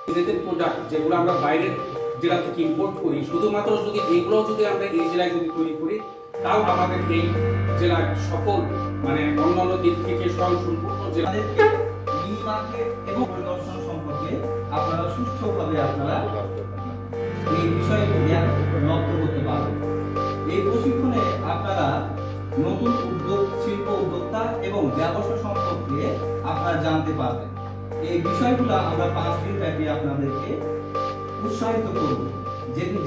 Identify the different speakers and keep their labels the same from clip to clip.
Speaker 1: নিজেদের প্রোডাক্ট যেগুলো আমরা বাইরের জেলা থেকে ইম্পোর্ট করি, শুধুমাত্র যদি এগুলো যদি আমরা এই জেলায় যদি তৈরি করি, তাও আমাদের এই জেলার সকল মানে অন্যান্য দিক থেকে স্বয়ংসম্পূর্ণ
Speaker 2: জেলাদেরকে ই মার্কেট এবং পরিদর্শন সম্পর্কে আপনারা সুষ্ঠুভাবে এই বিষয়ে জ্ঞান রপ্ত করতে পারবেন। এই প্রশিক্ষণে আপনারা নতুন শিল্প উদ্যোক্তা এবং ব্যবসা সম্পর্কে আপনারা জানতে পারবেন। এই বিষয়গুলো আমরা 5 দিন ব্যাপী আপনাদেরকে উৎসাহিত করব,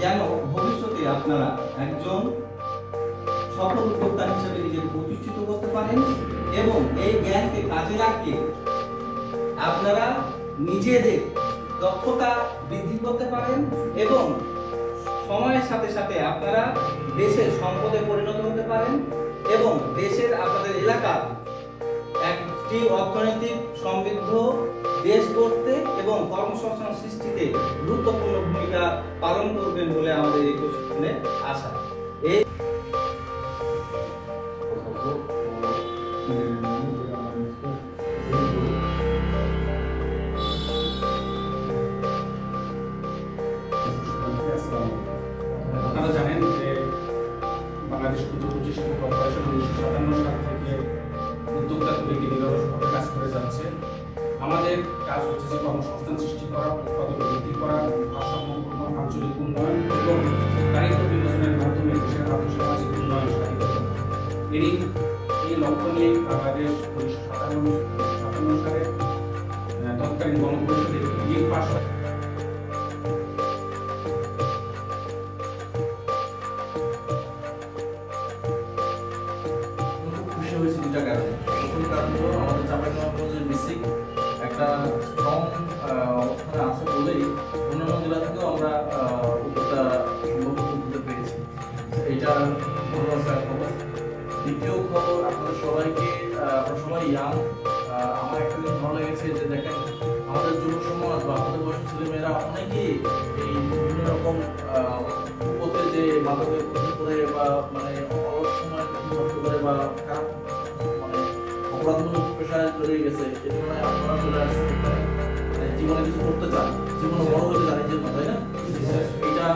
Speaker 2: যেন ভবিষ্যতে আপনারা একজন সফল উদ্যোক্তা হিসেবে নিজেকে প্রতিষ্ঠিত করতে পারেন এবং এই জ্ঞানকে কাজে লাগিয়ে আপনারা নিজেদের দক্ষতা বৃদ্ধি করতে পারেন এবং সময়ের সাথে সাথে আপনারা দেশের সম্পদে পরিণত হতে পারেন এবং দেশের আপনাদের এলাকার একটি অর্থনৈতিক সমৃদ্ধ দেশ করতে এবং কর্মসংস্থান সৃষ্টিতে গুরুত্বপূর্ণ ভূমিকা পালন করবেন বলে আমাদের এই প্রশিক্ষণে আশা।
Speaker 1: আপনারা জানেন যে বাংলাদেশ ক্ষুদ্র কুটির শিল্প কর্পোরেশন 1957 সাল থেকে উদ্যোক্তা তৈরি নিরলসভাবে কাজ করে যাচ্ছে। আমাদের কাজ হচ্ছে যে কর্মসংস্থান সৃষ্টি করা, উৎপাদন বৃদ্ধি করা, ভারসাম্যপূর্ণ আঞ্চলিক উন্নয়ন এবং দারিদ্র্য বিমোচনের মাধ্যমে দেশের আর্থসামাজিক উন্নয়ন সাধিত। এই লক্ষ্য নিয়ে বাংলাদেশ 1957 সালে তৎকালীন গণপরিষদের বিল পাস হয়।
Speaker 2: দুটা কারণে। প্রথম কারণ হলো আমাদের চাঁপাইনবাবগঞ্জের বেসিক একটা স্ট্রং অবস্থানে আছে বলেই অন্যান্য জেলা থেকেও আমরা উদ্যোক্তা দিতে পেরেছি। এটা বড় একটা খবর। দ্বিতীয় খবর, আপনাদের সবাইকে, আপনারা সবাই ইয়াং। আমার একটা জিনিস ভালো লেগেছে যে দেখেন আমাদের যুব সমাজ বা আমাদের বয়সী ছেলেমেয়েরা অনেকেই এই বিভিন্ন রকম পথে যে মাদকের করে বা মানে অলস সময় নষ্ট করে বা খারাপ অপরাধমূলক পেশায় জড়িয়ে গেছে, এই তুলনায় আপনারা চলে আসছেন এখানে জীবনে কিছু করতে চান, জীবনে বড় হতে চান, এই জন্য, তাই না? এটা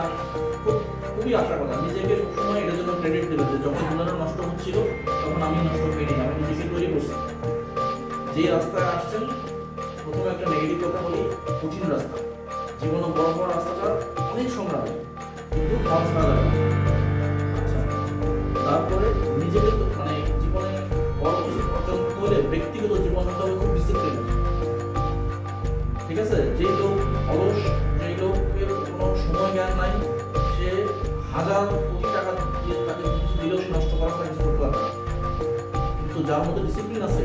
Speaker 2: খুবই আশা কথা। নিজেকে সবসময় এটার জন্য ক্রেডিট দেবে যে যখন ওনারা নষ্ট হচ্ছিল তখন আমি নষ্ট হইনি, আমি নিজেকে তৈরি করছি। যে রাস্তায় আসছেন, প্রথমে একটা নেগেটিভ কথা বলি, কঠিন রাস্তা। জীবনে বড় বড় রাস্তাটা অনেক সংগ্রামী, কিন্তু খাওয়া ছাড়া যাবে না। আচ্ছা, তারপরে নিজেকে মানে জীবনে বড় কিছু অর্জন করলে ব্যক্তিগত জীবন হতে হবে খুব ডিসিপ্লিন। ঠিক আছে? যেই লোক অলস, যেই লোকের কোনো সময় জ্ঞান নাই, সে হাজার কোটি টাকা দিয়ে তাকে কিছু দিলেও নষ্ট করার কিছু করতে পারবে না। কিন্তু যার মধ্যে ডিসিপ্লিন আছে,